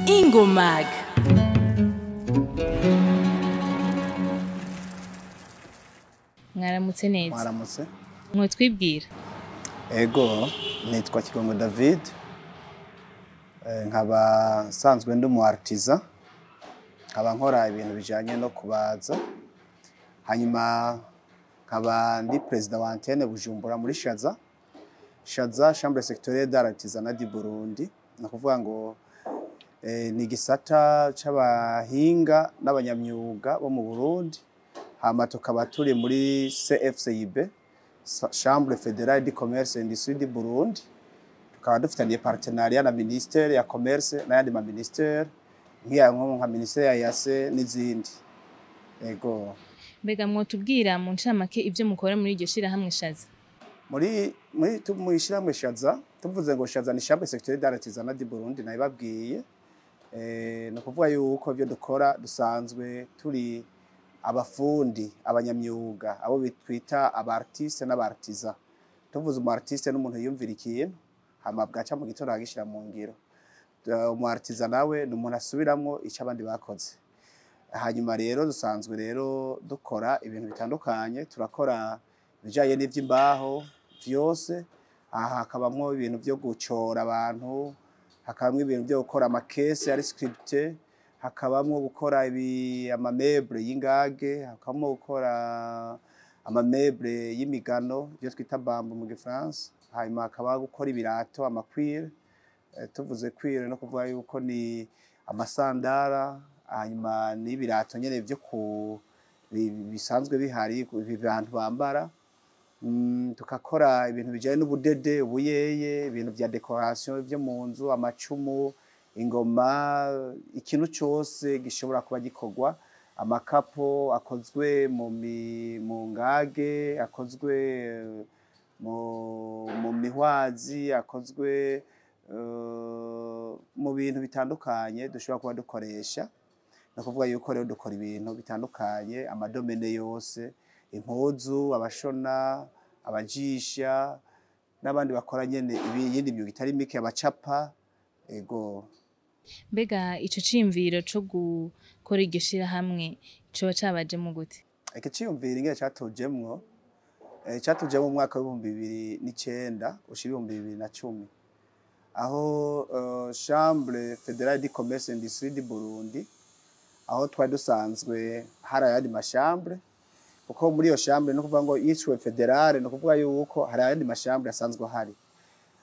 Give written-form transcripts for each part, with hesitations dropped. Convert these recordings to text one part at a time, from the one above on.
Ingomag. Mwaramutse neza. Mwaramutse. Mwotwibwira. Ego, nitwa Kigongwe David. Nkaba nsanzwe ndi umu artisan. Nkaba nkora ibintu bijanye no kubaza. Hanyuma nkaba ndi president wa antenne Bujumbura muri SHAZA. SHAZA, Chambre sectorielle d'artisanat du Burundi. Nakuvuga ngo ni gisata c'abahinga n'abanyamyuga bo mu Burundi. Hama tukaba turi muri CFCIB, Chambre fédérale du commerce et industrie du Burundi. Tukaba dufitaniye partenariat na ministère ya commerce n'ayandi ma ministère nka ministère ya yase n'izindi. Ego. Mbega mwotubwira mu ncamake ivyo mukora muri iryo shirahamwe SHAZA? Muri Mwishirahamwe SHAZA, tuvuze ngo SHAZA ni Chambre sectorielle d'artisanat du Burundi nabibabwiye. No kuvuga yuko ivyo dukora dusanzwe turi abafundi, abanyamyuga, abo bitwita abartiste n'abartisan. Tuvuze umu artiste n'umuntu yumvira ikintu, hama bwaca mu gitondo agishira mu ngiro. Umu artisan nawe ni umuntu asubiramwo ico abandi bakoze. Hanyuma rero dusanzwe rero dukora ibintu bitandukanye, turakora ibijanye n'ivy'imbaho vyose, aha hakabamwo ibintu vyo gucora abantu, hakabamwo ibintu vyo gukora amakese ari scripté, hakabamwo gukora amameble y'ingage, hakabamwo gukora amameble y'imigano byo twita bambu mu Gifaransa, hanyuma hakaba gukora ibirato amakwire. Tuvuze kwire no kuvuga yuko ni amasandara, hanyuma n'ibirato nyene byo bisanzwe bihari abantu bambara. Tukakora ibintu bijanye n'ubudede, ubuyeye, ibintu vya decoration byo mu nzu, amacumu, ingoma, ikintu cyose gishobora kuba gikorwa, amakapo akozwe mu ngage, akozwe mu mihwazi, akozwe mu bintu bitandukanye dushobora kuba dukoresha. No kuvuga yuko rero dukora ibintu bitandukanye, amadomene yose, impuzu, abashona, abajisha, n'abandi bakora nyene ibindi myuga itari mike, abacapa. Ego. Mbega ico ciyumviro co gukora iryo shirahamwe coba cabajemwo gute? Iki ciyumviro ingene catujemwo mu mwaka wa 2009 ushira 2010, aho Chambre fédérale du commerce et industrie du Burundi, aho twari dusanzwe hari ayandi mashambre, kuko muri iyo chambre no kuvuga ngo yitwe fédérale, no kuvuga yuko hari ayandi mashambre asanzwe hari.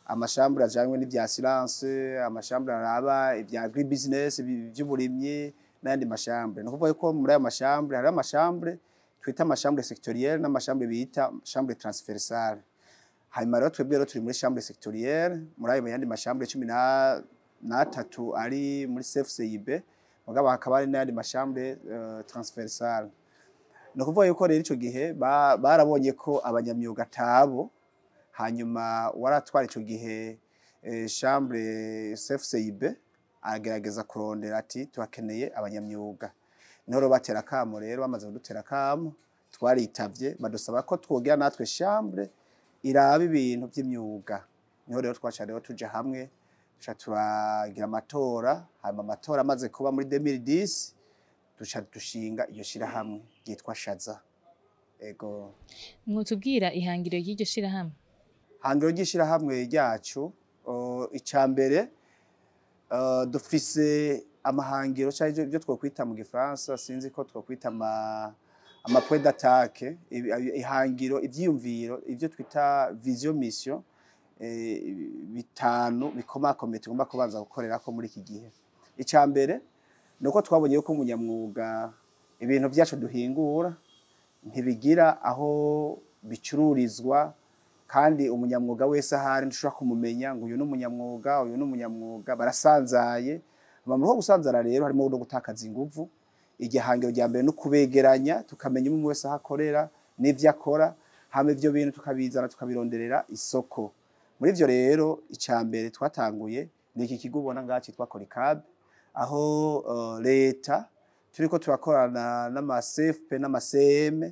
Amashambre ajanywe n'ivya silence, amashambre araba ivya agribusiness, ivy'uburimyi n'ayandi mashambre. No kuvuga yuko muri ayo mashambre hari amashambre twita amashambre sectorielle n'amashambre bita chambre transversale. Hanyuma rero twebwe rero turi muri chambre sectorielle, muri ayo yandi mashambre 13 ari muri CFCIB, mugabo hakaba hari n'ayandi mashambre transversale. No kuvuga yuko rero ico gihe barabonye ko abanyamyuga tabo, hanyuma waratwara ico gihe chambre CFCIB agerageza kurondera ati twakeneye abanyamyuga. Niho batera kamo rero, bamaze kudutera kamo twaritavye, badusaba ko twogera natwe chambre iraba ibintu by'imyuga. Niho rero twaca rero tuje hamwe, tuca turagira amatora, hanyuma amatora amaze kuba muri 2010 duca dushinga iyo shirahamwe ryitwa SHAZA. Ego. Mwotubwira ihangiro y'iryo shirahamwe? Hangiro ry'ishirahamwe ryacu, icambere dufise amahangiro cyangwa ibyo twokwita mu Gifaransa, sinzi ko twokwita ama point d'attaque, ihangiro, ivyiyumviro, ivyo twita vision mission, bitanu bikomakomeye tugomba kubanza gukorera ko muri iki gihe. Icambere nuko twabonye yuko umunyamwuga ibintu byacu duhingura ntibigira aho bicururizwa, kandi umunyamwuga wese ahari ntushobora kumumenya ngo uyu n'umunyamwuga, uyu n'umunyamwuga, barasanzaye. Amamuro gusanzara rero harimo no gutakaza inguvu. Igihangiro rya mbere no kubegeranya, tukamenya umwe wese ahakorera n'ivyo akora, hama ivyo bintu tukabizana tukabironderera isoko. Muri ivyo rero icambere twatanguye ni iki kigo ubona ngaha citwa KIGONGWE, aho leta turiko turakorana n'ama CFP n'ama CM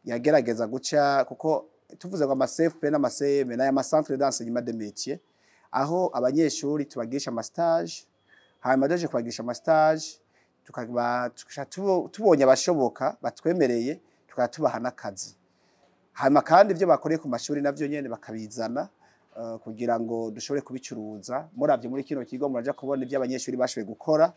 yagerageza guca, kuko tuvuze ngo ama CFP n'ama CM n'aya ma centre d'enseignement des métiers aho abanyeshuri tubagisha ama stage, hanyuma daje kubagisha ama stage tubonye abashoboka batwemereye tukatubaha n'akazi. Hanyuma kandi ivyo bakoreye ku mashuri navyo nyene bakabizana kugira ngo dushobore kubicuruza. Muravye muri kino kigo muraja kubona ivyo abanyeshuri bashoboye gukora,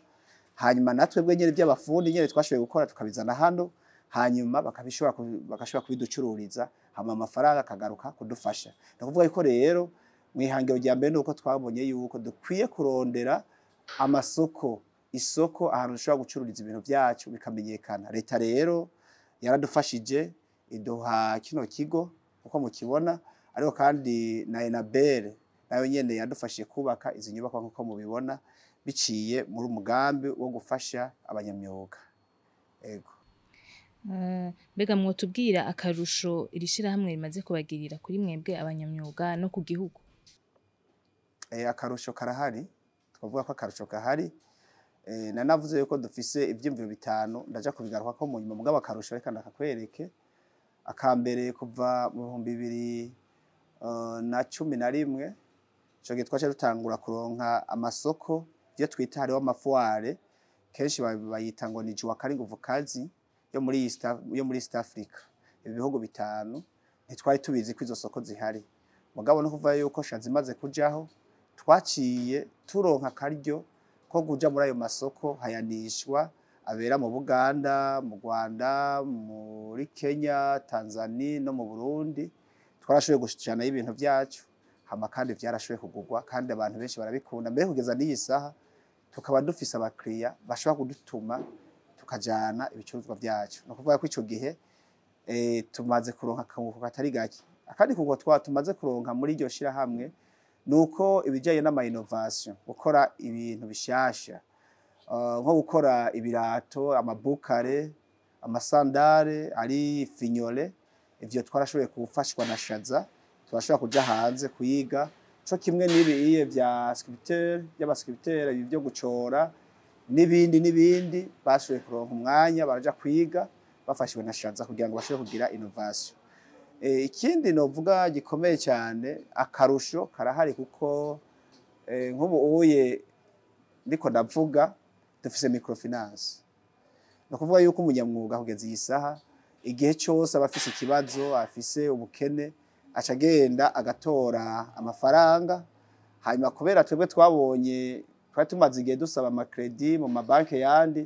hanyuma natwe bwe nyene vy'abafundi nyene twashoboye gukora tukabizana hano, hanyuma bagashobora kubiducururiza, hama amafaranga akagaruka kudufasha. Ni kuvuga yuko rero mwihangiro rya mbere nuko twabonye yuko dukwiye kurondera amasoko, isoko ahantu dushobora gucururiza ibintu vyacu bikamenyekana. Leta rero yaradufashije iduha kino kigo uko mukibona, ariko kandi na Enabel nayo nyene yadufashije kubaka izi nyubako nkuko mubibona biciye muri umugambi wo gufasha abanyamyuga. Ego. Mbega mwotubwira akarusho iri shirahamwe rimaze kubagirira kuri mwebwe abanyamyuga no ku gihugu? Akarusho karahari, twavuga ko akarusho kahari. Nanavuze yuko dufise ivyimviro bitanu, ndaja kubigaruka ko mu nyuma mugabo akarusho reka ndakakwereke. Akambere kuva mu 2011 ico gihe twaje dutangura kuronka amasoko, ivyo twita hariho amafuare, kenshi bayita ngo ni juwa kari nguvu kazi yo muri East Africa. Ibihugu bitanu ntitwari tubizi ko izo soko zihari, mugabo no kuva yuko SHAZA imaze kujaho twaciye turonka akaryo ko kuja muri ayo masoko hayanishwa abera mu Buganda, mu Rwanda, muri Kenya, Tanzania no mu Burundi. Twarashoboye gushikana y'ibintu vyacu, hama kandi vyarashoboye kugurwa kandi abantu benshi barabikunda. Mbere kugeza n'iyi saha tukaba dufise abakiriya bashobora kudutuma tukajana ibicuruzwa vyacu. No kuvuga ko ico gihe tumaze kuronka akunguko katari gake. Akandi kunguko tumaze kuronka muri iryo shirahamwe nuko ibijanye n'ama innovation, gukora ibintu bishasha, nko gukora ibirato, amabukare, amasandare, ari finyole, ivyo twarashoboye gufashwa na SHAZA, turashobora kuja hanze kuyiga. Co kimwe n'ibiye vya sculpteur, y'abasculpteur ibyo gucora n'ibindi bashoboye kuronka umwanya baraja kwiga bafashwe na SHAZA kugira ngo bashobore kugira innovation. Ikindi novuga gikomeye cyane, akarusho karahari kuko nk'ubu uye ndiko ndavuga dufise microfinance. No kuvuga yuko umunyamwuga kugeza iyi saha igihe cyose abafise ikibazo, afise ubukene, acagenda agatora amafaranga, hanyuma kubera twebwe twabonye twari tumaze igihe dusaba ama credit mu mabanke yandi,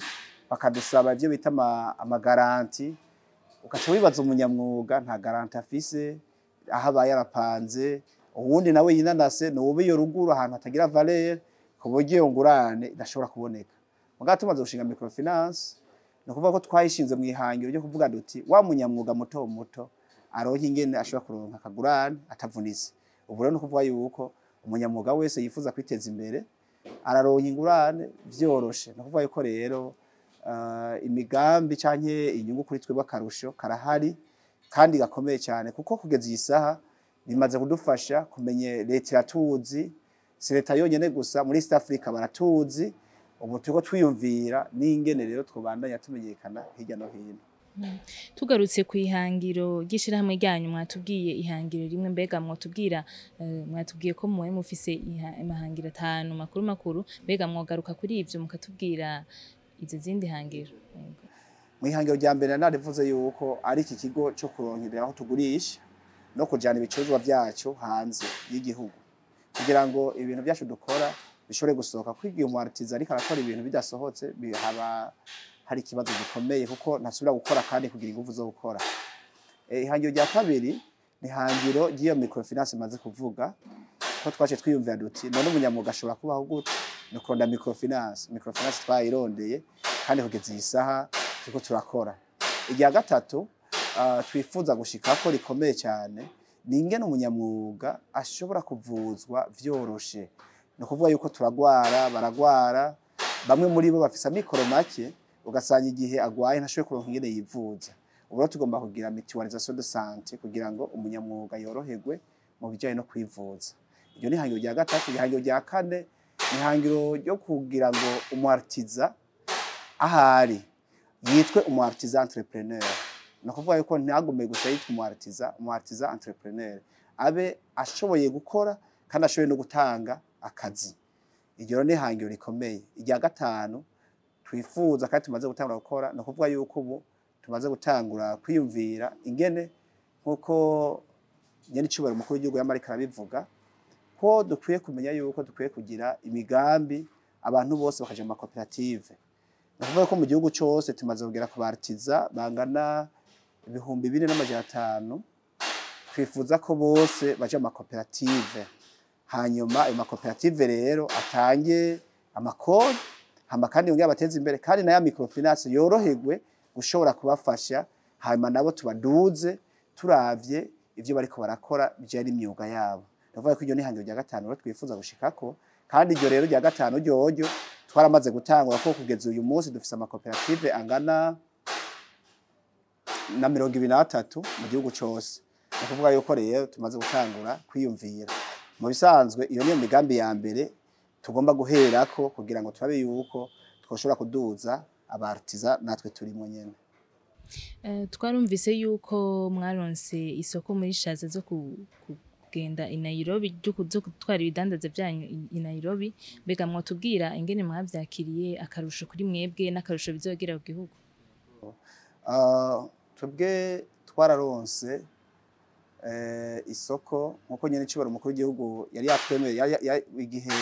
bakadusaba ivyo bita ama garanti. Ukaca wibaza umunyamwuga nta garanti afise, aho aba yarapanze, uwundi nawe yinanase nubi yo ruguru ahantu hatagira valeur, ku buryo iyo ngurane idashobora kuboneka. Mugabo tumaze gushinga microfinance, no kuvuga ko twayishinze mu ihangiro ryo kuvuga duti wa munyamwuga muto muto aronke ingene ashobora kuronka akagurane atavunitse. Ubu rero no kuvuga yuko umunyamwuga wese yifuza kwiteza imbere araronka ingurane vyoroshe. No kuvuga yuko rero imigambi canke inyungu kuri twebwe akarusho karahari kandi gakomeye cyane, kuko kugeza iyi saha bimaze kudufasha kumenye leta iratuzi, si leta yonyene gusa muri East Africa baratuzi. Ubu turiko twiyumvira n'ingene rero twobandanya tumenyekana hirya no hino. Tugarutse ku ihangiro ry'ishirahamwe ryanyu, mwatubwiye ihangiro rimwe, mbega mwotubwira mwatubwiye ko muwe mufise amahangiro 5 makuru, mbega mwogaruka kuri ivyo mukatubwira izo zindi hangiro? Mu ihangiro rya mbere narivuze yuko ari iki kigo cyo kuronkera aho tugurisha no kujana ibicuruzwa vyacu hanze y'igihugu, kugira ngo ibintu vyacu dukora bishobore gusohoka. Kwigiye mu artisan ariko arakora ibintu bidasohotse bihaba hari ikibazo gikomeye, kuko ntasubira gukora kandi kugira ingufu zo gukora. Ihangiro rya kabiri ni hangiro ry'iyo microfinance maze kuvuga, ko twaje twiyumvira duti none umunyamwuga ashobora kubaho gute no kuronda microfinance. Microfinance twayirondeye kandi kugeza iyi saha turiko turakora. Irya gatatu twifuza gushika ko rikomeye cyane, ni ingene umunyamwuga ashobora kuvuzwa vyoroshe. No kuvuga yuko baragwara, bamwe muri bo bafisa mikoro make, ugasanga igihe agwaye ntashobora kuronka ingene yivuza. Ubu tugomba kugira mutualisation de santé kugira ngo umunyamwuga yoroherwe mu bijanye no kwivuza. Iryo ni hangiro rya gatatu. Ihangiro rya kane ni hangiro ryo kugira ngo umuartisan ahari yitwe umuartisan entrepreneur. No kuvuga yuko ntagume gusa yitwa umuartisan entrepreneur, abe ashoboye gukora kandi ashoboye no gutanga akazi. Iryo ni ihangiro rikomeye. Irya gatanu twifuza kandi tumaze gutangura gukora no kuvuga yuko ubu tumaze gutangura kwiyumvira ingene nkuko nyene icubaro mukuru w'igihugu y'Amerika arabivuga ko dukwiye kumenya yuko dukwiye kugira imigambi abantu bose bakaja mu makoperative. No kuvuga ko mu gihugu cyose tumaze kugera ku bartiza bangana 2500 twifuza ko bose baje mu makoperative. Hanyuma ayo makoperative rero atange amakori hama kandi yongera abateze imbere kandi na ya microfinance yoroherwe gushobora kubafasha hanyuma nabo tubaduze turavye ivyo bariko barakora bijanye n'imyuga yabo. Ndavuga ko iryo ni ihangiro rya gatanu rero twifuza gushikako kandi iryo rero rya gatanu ryoryo twaramaze gutangura ko kugeza uyu munsi dufise amakoperative angana na 23 mu gihugu cyose. Ni kuvuga yuko rero tumaze gutangura kwiyumvira. Mu bisanzwe iyo niyo migambi ya mbere tugomba guherako kugira ngo turabe yuko twoshobora kuduza abartiza natwe turimo nyene. Twarumvise yuko mwaronse isoko muri SHAZA zo kugenda i Nairobi zo gutwara ibidandaza byanyu i Nairobi. Mbega mwotubwira ingene mwavyakiriye akarusho kuri mwebwe n'akarusho bizogira ku gihugu? Twebwe twararonse isoko nkuko nyene icubaro mukuru w'igihugu yari yatwemeye igihe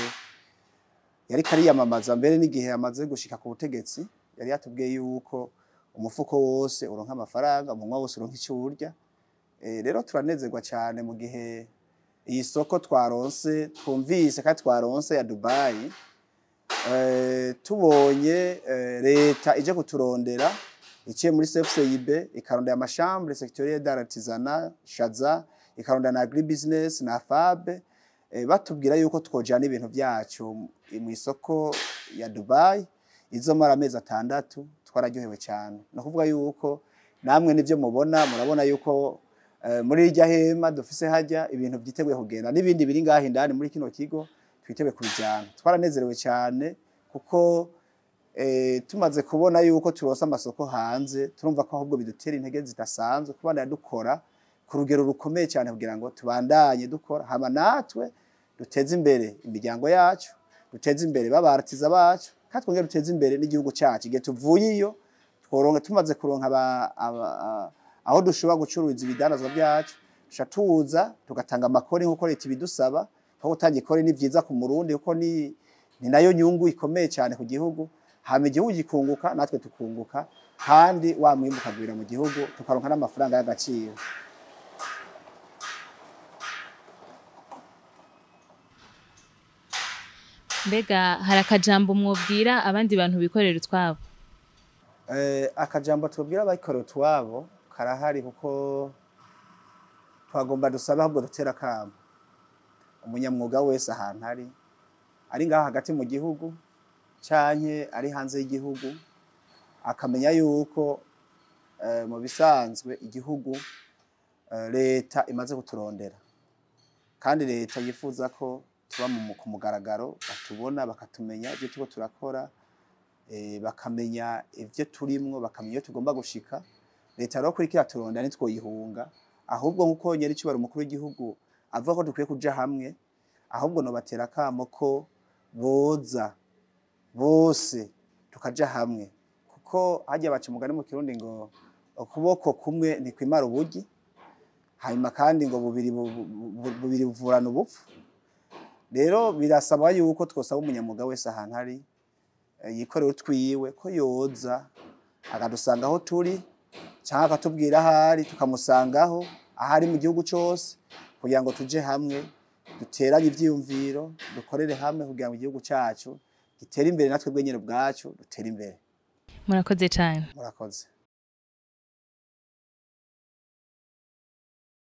yari kariyamamaza mbere n'igihe yamaze gushika ku butegetsi yari yatubwiye yuko umufuko wose uronka amafaranga umunwa wose uronka icyo urya. Rero turanezerwa cyane mu gihe iyi soko twaronse twumvise kandi twaronse ya Dubai tubonye leta ije kuturondera iciye muri CFCIB ikarondera amachambre sectorielle d'artisanat SHAZA ikarondera na agribusiness na FAB batubwira yuko twojana ibintu byacu mu isoko ya Dubai izomara amezi 6 twararyohewe cyane. No kuvuga yuko namwe nivyo mubona murabona yuko muri irya hema dufise hajya ibintu byiteguye kugenda n'ibindi biri ngaho indani muri kino kigo twiteguye kubijana. Twaranezerewe cyane kuko tumaze kubona yuko turosa amasoko hanze turumva ko ahubwo bidutera intege zidasanzwe kubana dukora ku rugero rukomeye cyane kugira ngo tubandanye dukora hama natwe duteze imbere imiryango yacu duteze imbere babartiza bacu kandi twongera duteze imbere n'igihugu cyacu igihe tuvuye iyo tworonka tumaze kuronka aho dushobora gucuruza ibidanazwa byacu tuza tugatanga amakori nkuko leta ibidusaba aho gutanga ikori ni vyiza ku Murundi kuko ni nayo nyungu ikomeye cyane ku gihugu hama igihugu gikunguka natwe tukunguka kandi wa mwimbu ukagwira mu gihugu tukaronka n'amafaranga y'agaciro. Mbega hari akajambo mwobwira abandi bantu bikorera utwabo? Akajambo tubwira abikorera utwabo karahari kuko twagomba dusaba ahubwo dutera kamo umunyamwuga wese ahantu ari ngaha hagati mu gihugu canke ari hanze y'igihugu akamenya yuko mu bisanzwe igihugu leta imaze kuturondera kandi leta yifuza ko tuba ku mugaragaro batubona bakatumenya ibyo tuko turakora bakamenya ibyo turimwo bakamenya iyo tugomba gushika. Leta rero kuri kira turondera nitwoyihunga ahubwo nkuko nyeri cubaro mukuru w'igihugu avuga ko dukwiye kuja hamwe ahubwo no batera kamo ko boza bose tukaja hamwe kuko hajya baca umugani mu Kirundi ngo ukuboko kumwe ni kwimara ubugi hanyuma kandi ngo bubiri buvurana ubupfu. Rero birasaba yuko twosaba umunyamuga wese ahantu ari yikorera utwiwe ko yoza akadusanga aho turi cyangwa akatubwira ahari tukamusangaho ahari mu gihugu cyose kugira ngo tuje hamwe duteranye ivyiyumviro dukorere hamwe kugira ngo igihugu cyacu gitere imbere natwe bwenyene bwacu dutere imbere. Murakoze cyane. Murakoze.